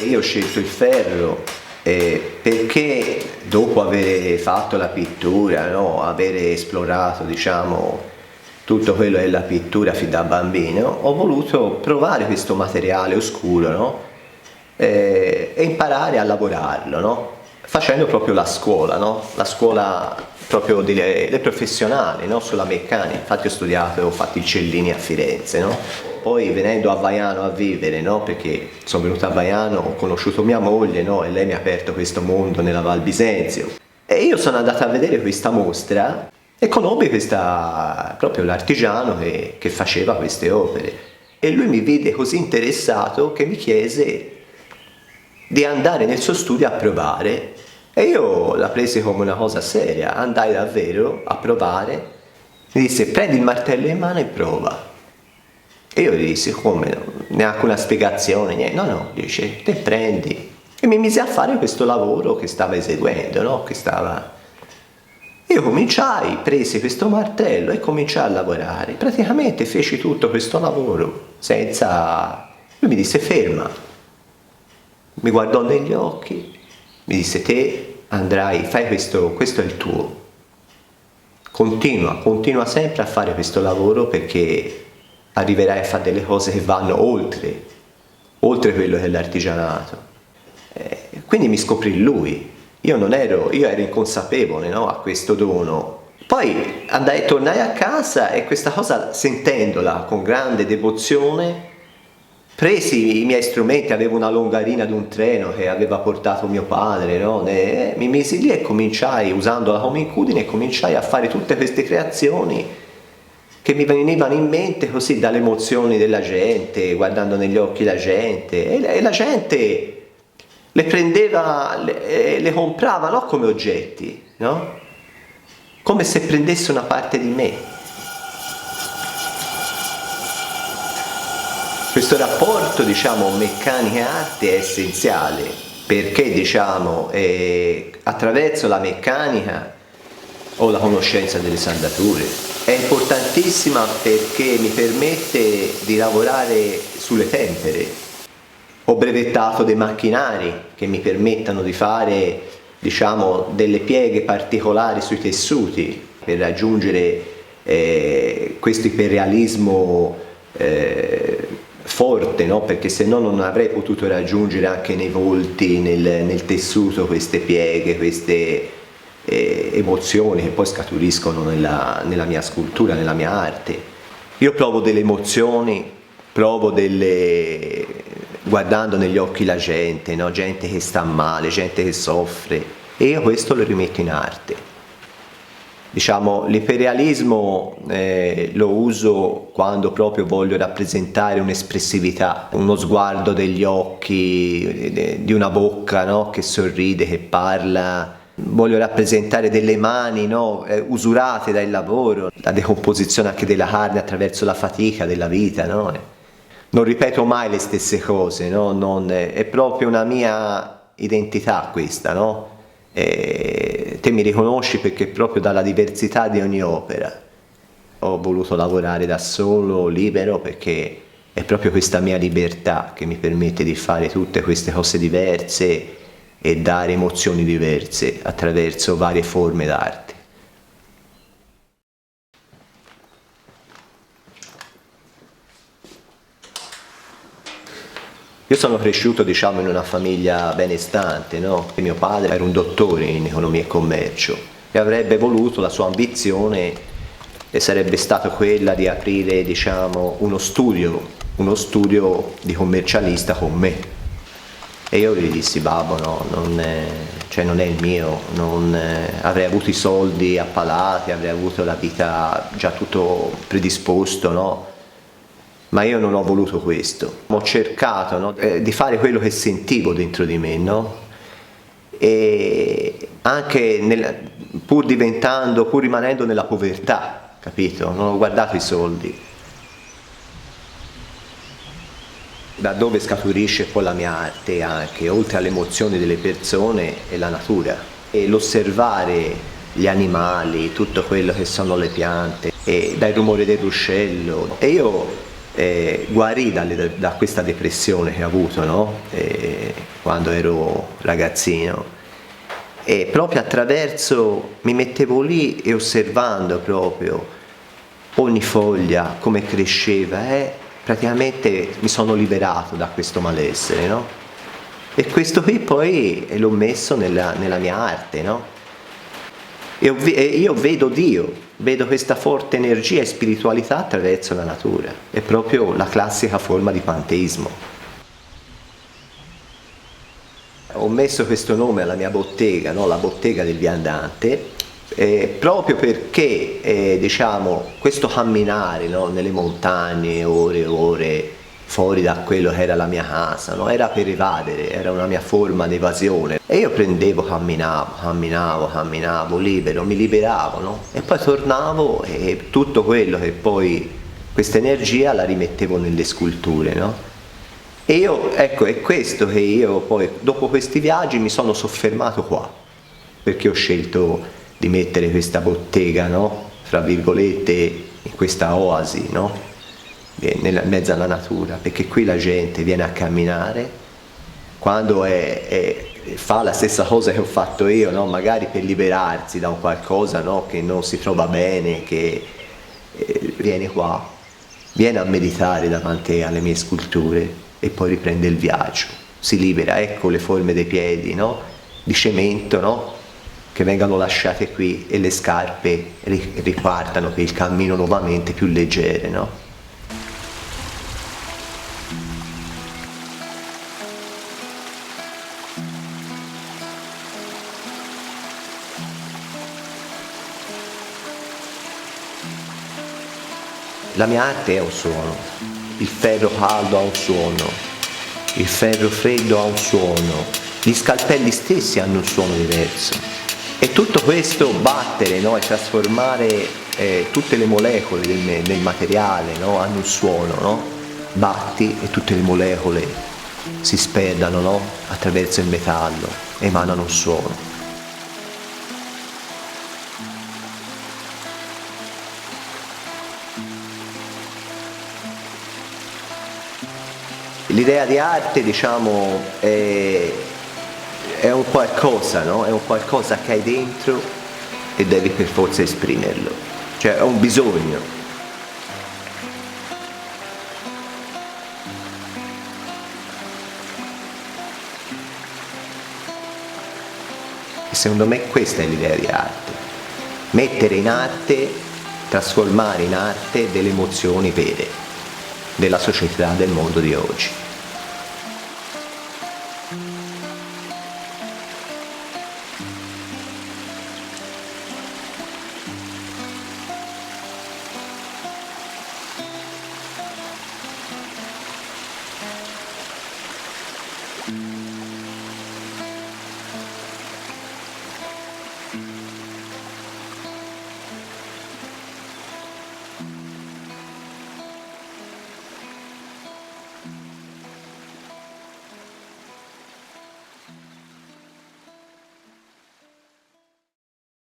Io ho scelto il ferro perché dopo aver fatto la pittura, no? Aver esplorato, diciamo, tutto quello che è la pittura fin da bambino, ho voluto provare questo materiale oscuro, no? E imparare a lavorarlo, no? Facendo proprio la scuola, no? La scuola proprio delle professionali, no? Sulla meccanica. Infatti ho fatto il Cellini a Firenze, no? Poi venendo a Vaiano a vivere, no? Perché sono venuto a Vaiano, ho conosciuto mia moglie, no? E lei mi ha aperto questo mondo nella Val Bisenzio. E io sono andato a vedere questa mostra e conobbi proprio l'artigiano che faceva queste opere. E lui mi vide così interessato che mi chiese di andare nel suo studio a provare, e io la presi come una cosa seria, andai davvero a provare, mi disse prendi il martello in mano e prova. E io gli dissi come, neanche una spiegazione, niente. No, dice te prendi, e mi mise a fare questo lavoro che stava eseguendo, no? Io cominciai, presi questo martello e cominciai a lavorare, praticamente feci tutto questo lavoro senza... Lui mi disse ferma, mi guardò negli occhi, mi disse te andrai, fai questo è il tuo, continua sempre a fare questo lavoro perché arriverai a fare delle cose che vanno oltre quello che è l'artigianato. Quindi mi scoprì lui, io ero inconsapevole, no, a questo dono. Poi tornai a casa e questa cosa, sentendola con grande devozione, presi i miei strumenti, avevo una longarina di un treno che aveva portato mio padre, no? Mi misi lì e cominciai, usandola come incudine, cominciai a fare tutte queste creazioni che mi venivano in mente così dalle emozioni della gente, guardando negli occhi la gente, e la gente le prendeva, le comprava non come oggetti, no? Come se prendesse una parte di me. Questo rapporto, diciamo, meccanica-arte è essenziale perché, diciamo, attraverso la meccanica ho la conoscenza delle saldature. È importantissima perché mi permette di lavorare sulle tempere. Ho brevettato dei macchinari che mi permettano di fare, diciamo, delle pieghe particolari sui tessuti per raggiungere questo iperrealismo forte, no? Perché se no non avrei potuto raggiungere anche nei volti, nel tessuto, queste pieghe, queste emozioni che poi scaturiscono nella mia scultura, nella mia arte. Io provo delle emozioni, guardando negli occhi la gente, no? Gente che sta male, gente che soffre, e io questo lo rimetto in arte. Diciamo, l'iperrealismo lo uso quando proprio voglio rappresentare un'espressività, uno sguardo degli occhi, di una bocca, no? Che sorride, che parla. Voglio rappresentare delle mani, no? Usurate dal lavoro, la decomposizione anche della carne attraverso la fatica della vita, no? Non ripeto mai le stesse cose, no? È proprio una mia identità questa, no? Te mi riconosci perché proprio dalla diversità di ogni opera ho voluto lavorare da solo, libero, perché è proprio questa mia libertà che mi permette di fare tutte queste cose diverse e dare emozioni diverse attraverso varie forme d'arte. Io sono cresciuto, diciamo, in una famiglia benestante, no? Mio padre era un dottore in economia e commercio e avrebbe voluto, la sua ambizione sarebbe stata quella di aprire, diciamo, uno studio di commercialista con me. E io gli dissi, babbo, no, non è il mio, avrei avuto i soldi appalati, avrei avuto la vita già tutto predisposto, no? Ma io non ho voluto questo, ho cercato, no, di fare quello che sentivo dentro di me, no? E anche pur rimanendo nella povertà, capito? Non ho guardato i soldi. Da dove scaturisce poi la mia arte anche, oltre alle emozioni delle persone, è la natura. E l'osservare gli animali, tutto quello che sono le piante, e dal rumore del ruscello. E io guarì da questa depressione che ho avuto, no? Quando ero ragazzino. E proprio attraverso, mi mettevo lì e osservando proprio ogni foglia, come cresceva, praticamente mi sono liberato da questo malessere, no? E questo qui poi l'ho messo nella mia arte, no? E io vedo Dio, vedo questa forte energia e spiritualità attraverso la natura. È proprio la classica forma di panteismo. Ho messo questo nome alla mia bottega, no? La bottega del viandante, proprio perché diciamo, questo camminare, no? Nelle montagne, ore e ore, fuori da quello che era la mia casa, no? Era per evadere, era una mia forma di evasione. E io prendevo, camminavo, libero, mi liberavo, no? E poi tornavo e tutto quello che poi, questa energia la rimettevo nelle sculture, no? E io, ecco, è questo che io poi, dopo questi viaggi, mi sono soffermato qua, perché ho scelto di mettere questa bottega, no? Fra virgolette, in questa oasi, no? In mezzo alla natura, perché qui la gente viene a camminare, quando fa la stessa cosa che ho fatto io, no? Magari per liberarsi da un qualcosa, no? Che non si trova bene, che viene qua, viene a meditare davanti alle mie sculture e poi riprende il viaggio, si libera. Ecco le forme dei piedi, no? Di cemento, no? Che vengano lasciate qui e le scarpe ripartano per il cammino nuovamente più leggere, no? La mia arte è un suono, il ferro caldo ha un suono, il ferro freddo ha un suono, gli scalpelli stessi hanno un suono diverso. E tutto questo battere, no? E trasformare tutte le molecole del materiale, no? Hanno un suono, no? Batti e tutte le molecole si sperdano, no? Attraverso il metallo, emanano un suono. L'idea di arte, diciamo, è un qualcosa, no? È un qualcosa che hai dentro e devi per forza esprimerlo, cioè è un bisogno. E secondo me questa è l'idea di arte, mettere in arte, trasformare in arte delle emozioni vere della società, del mondo di oggi.